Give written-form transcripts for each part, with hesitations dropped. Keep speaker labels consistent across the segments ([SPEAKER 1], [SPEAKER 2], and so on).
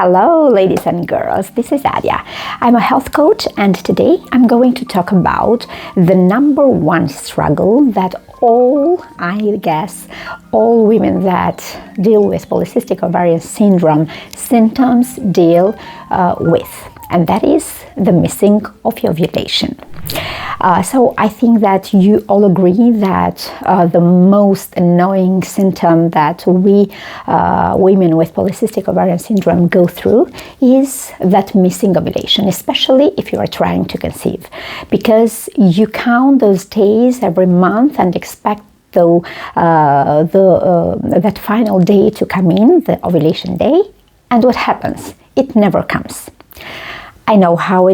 [SPEAKER 1] Hello, ladies and girls, this is Adia. I'm a health coach, and today I'm going to talk about the number one struggle that all women that deal with polycystic ovarian syndrome symptoms deal with, and that is the missing of ovulation. So I think that you all agree that the most annoying symptom that we women with polycystic ovarian syndrome go through is that missing ovulation, especially if you are trying to conceive, because you count those days every month and expect that final day to come in, the ovulation day, and what happens? It never comes. I know how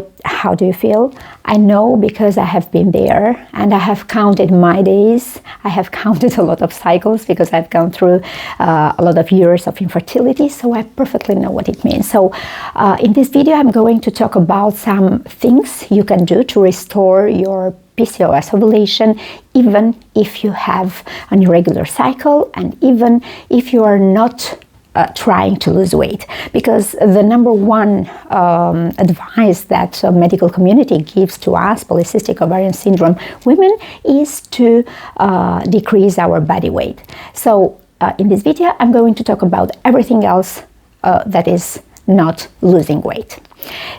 [SPEAKER 1] do you feel? I know because I have been there and I have counted my days. I have counted a lot of cycles because I've gone through a lot of years of infertility, so I perfectly know what it means. So in this video, I'm going to talk about some things you can do to restore your PCOS ovulation, even if you have an irregular cycle and even if you are not trying to lose weight, because the number one advice that the medical community gives to us, polycystic ovarian syndrome women, is to decrease our body weight. So in this video, I'm going to talk about everything else that is not losing weight.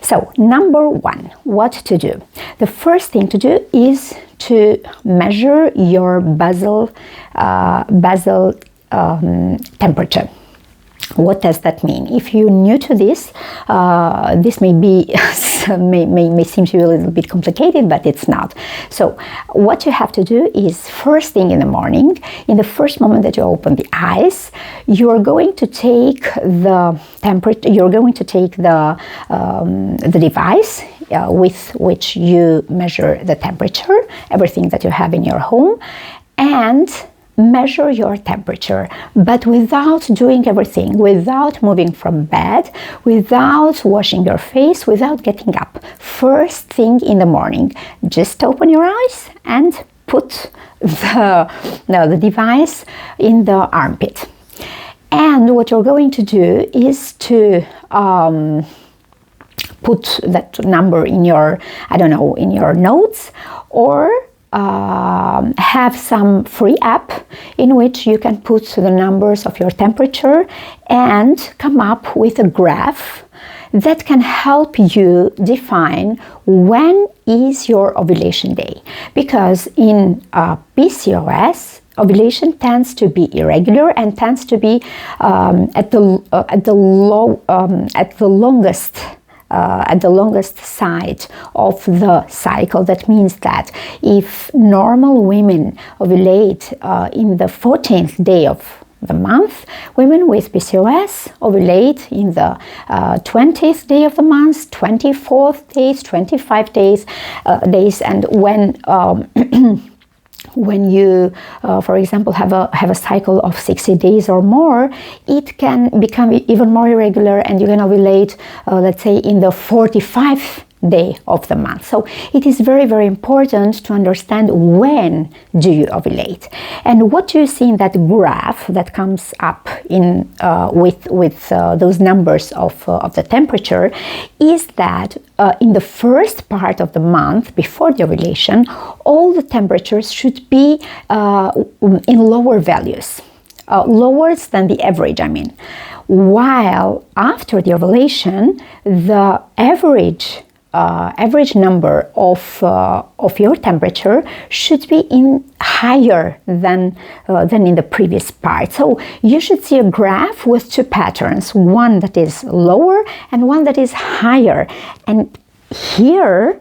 [SPEAKER 1] So number one, what to do? The first thing to do is to measure your basal temperature. What does that mean? If you're new to this, this may seem to you a little bit complicated, but it's not. So what you have to do is, first thing in the morning, in the first moment that you open the eyes, you're going to take the temperature. You're going to take the device with which you measure the temperature, everything that you have in your home, and measure your temperature, but without doing everything, without moving from bed, without washing your face, without getting up. First thing in the morning, just open your eyes and put the device in the armpit. And what you're going to do is to put that number in your, in your notes, or have some free app in which you can put the numbers of your temperature and come up with a graph that can help you define when is your ovulation day. Because in PCOS, ovulation tends to be irregular and tends to be at the longest side of the cycle. That means that if normal women ovulate in the 14th day of the month, women with PCOS ovulate in the 20th day of the month, 24th days, 25 days, and when you, for example, have a cycle of 60 days or more, it can become even more irregular, and you can ovulate, let's say, in the 45th day of the month. So it is very, very important to understand when do you ovulate. And what you see in that graph that comes up in with those numbers of the temperature is that in the first part of the month before the ovulation, all the temperatures should be in lower values, lower than the average, while after the ovulation, the average number of your temperature should be higher than in the previous part. So you should see a graph with two patterns, one that is lower and one that is higher. And here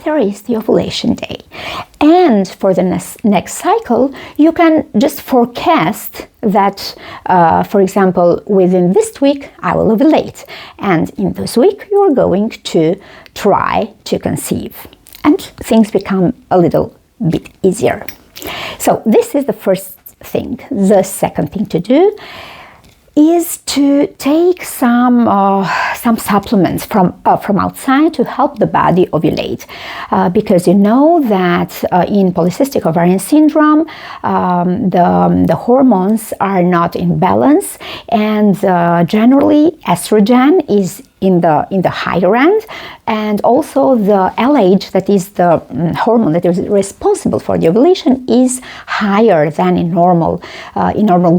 [SPEAKER 1] there is the ovulation day. And for the next cycle, you can just forecast that, for example, within this week, I will ovulate. And in this week, you're going to try to conceive. And things become a little bit easier. So this is the first thing. The second thing to do is to take some supplements from outside to help the body ovulate, because you know that in polycystic ovarian syndrome the hormones are not in balance, and generally estrogen is in the higher end, and also the LH, that is the hormone that is responsible for the ovulation, is higher than in normal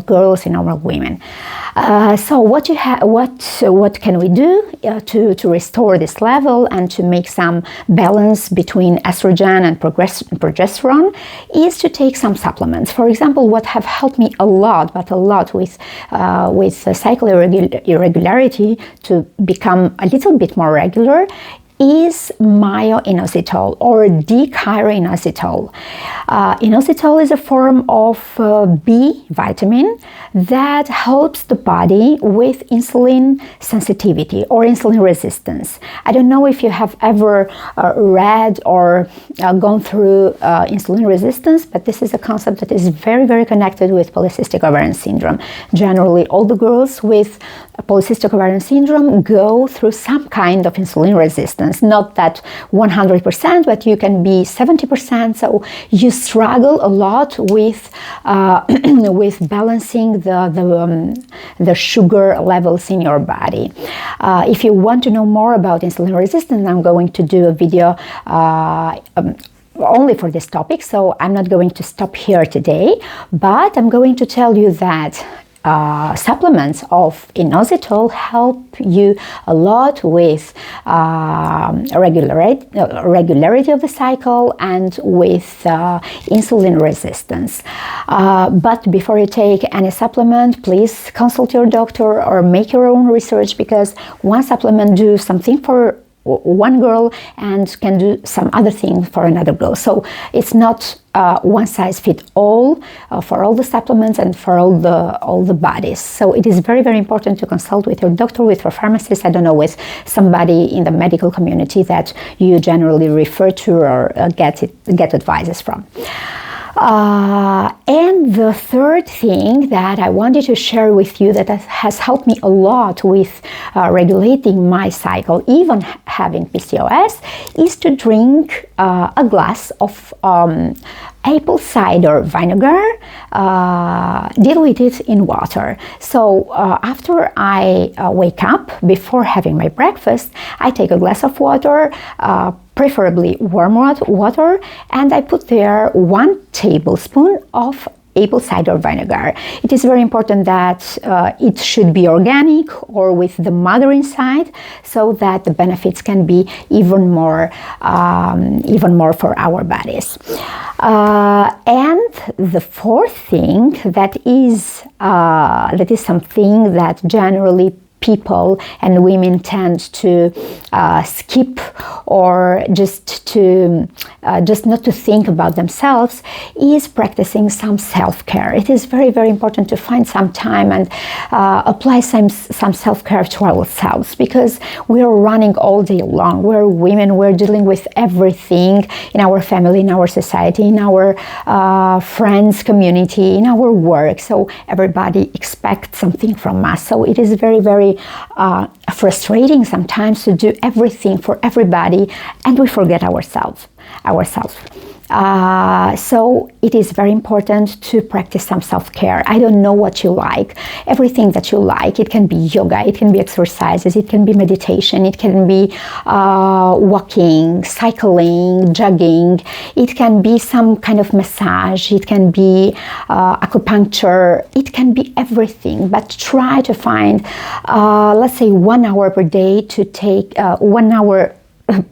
[SPEAKER 1] girls, in normal women. So what can we do to restore this level and to make some balance between estrogen and progesterone is to take some supplements. For example, what have helped me a lot with cycle irregularity to become a little bit more regular is myo-inositol or D-chiroinositol. Inositol is a form of B vitamin that helps the body with insulin sensitivity or insulin resistance. I don't know if you have ever read or gone through insulin resistance, but this is a concept that is very, very connected with polycystic ovarian syndrome. Generally, all the girls with polycystic ovarian syndrome go through some kind of insulin resistance. Not that 100%, but you can be 70%. So you struggle a lot with with balancing the sugar levels in your body. If you want to know more about insulin resistance, I'm going to do a video only for this topic, so I'm not going to stop here today, but I'm going to tell you that supplements of inositol help you a lot with regularity of the cycle and with insulin resistance. But before you take any supplement, please consult your doctor or make your own research, because one supplement do something for one girl and can do some other thing for another girl. So it's not one size fit all for all the supplements and for all the bodies. So it is very, very important to consult with your doctor, with your pharmacist, I don't know, with somebody in the medical community that you generally refer to or get advices from. And the third thing that I wanted to share with you that has helped me a lot with regulating my cycle, even having PCOS, is to drink a glass of apple cider vinegar diluted in water. So after I wake up, before having my breakfast, I take a glass of water, preferably warm water, and I put there 1 tablespoon of apple cider vinegar. It is very important that it should be organic or with the mother inside, so that the benefits can be even more for our bodies. And the fourth thing that is something that generally people and women tend to skip, or just not to think about themselves, is practicing some self-care. It is very, very important to find some time and apply some self-care to ourselves, because we are running all day long. We're women, we're dealing with everything in our family, in our society, in our friends community, in our work. So everybody expects something from us. So it is very, very frustrating sometimes to do everything for everybody, and we forget ourselves. So it is very important to practice some self-care. I don't know what you like. Everything that you like. It can be yoga, it can be exercises, it can be meditation, it can be walking, cycling, jogging, it can be some kind of massage, it can be acupuncture, it can be everything. But try to find, let's say, 1 hour per day to take 1 hour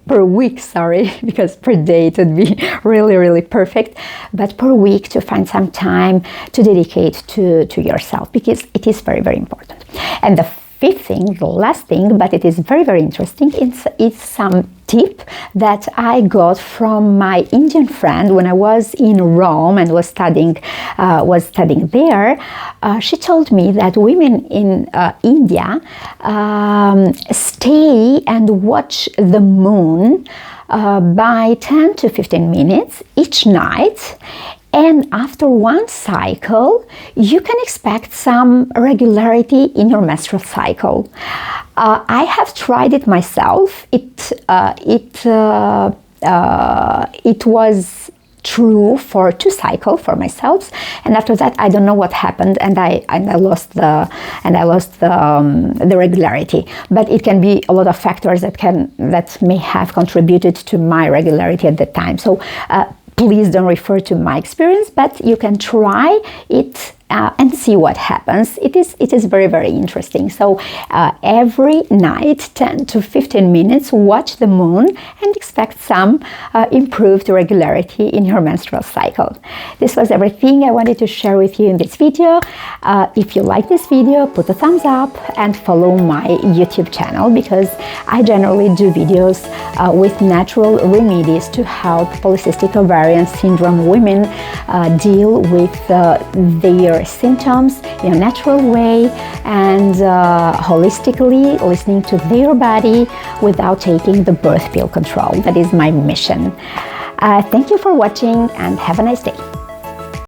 [SPEAKER 1] per week, sorry, because per day it would be really, really perfect, but per week to find some time to dedicate to yourself, because it is very, very important. And the fifth thing, the last thing, but it is very, very interesting, it's some tip that I got from my Indian friend when I was in Rome and was studying there. She told me that women in India stay and watch the moon by 10 to 15 minutes each night, And after one cycle, you can expect some regularity in your menstrual cycle. I have tried it myself. It was true for 2 cycles for myself, and after that I don't know what happened, and I lost the regularity. But it can be a lot of factors that may have contributed to my regularity at that time. So please don't refer to my experience, but you can try it and see what happens. It is very, very interesting. So every night, 10 to 15 minutes, watch the moon and expect some improved regularity in your menstrual cycle. This was everything I wanted to share with you in this video. If you like this video, put a thumbs up and follow my YouTube channel, because I generally do videos with natural remedies to help polycystic ovarian syndrome women deal with their symptoms in a natural way and holistically, listening to their body without taking the birth pill control. That is my mission. Thank you for watching and have a nice day.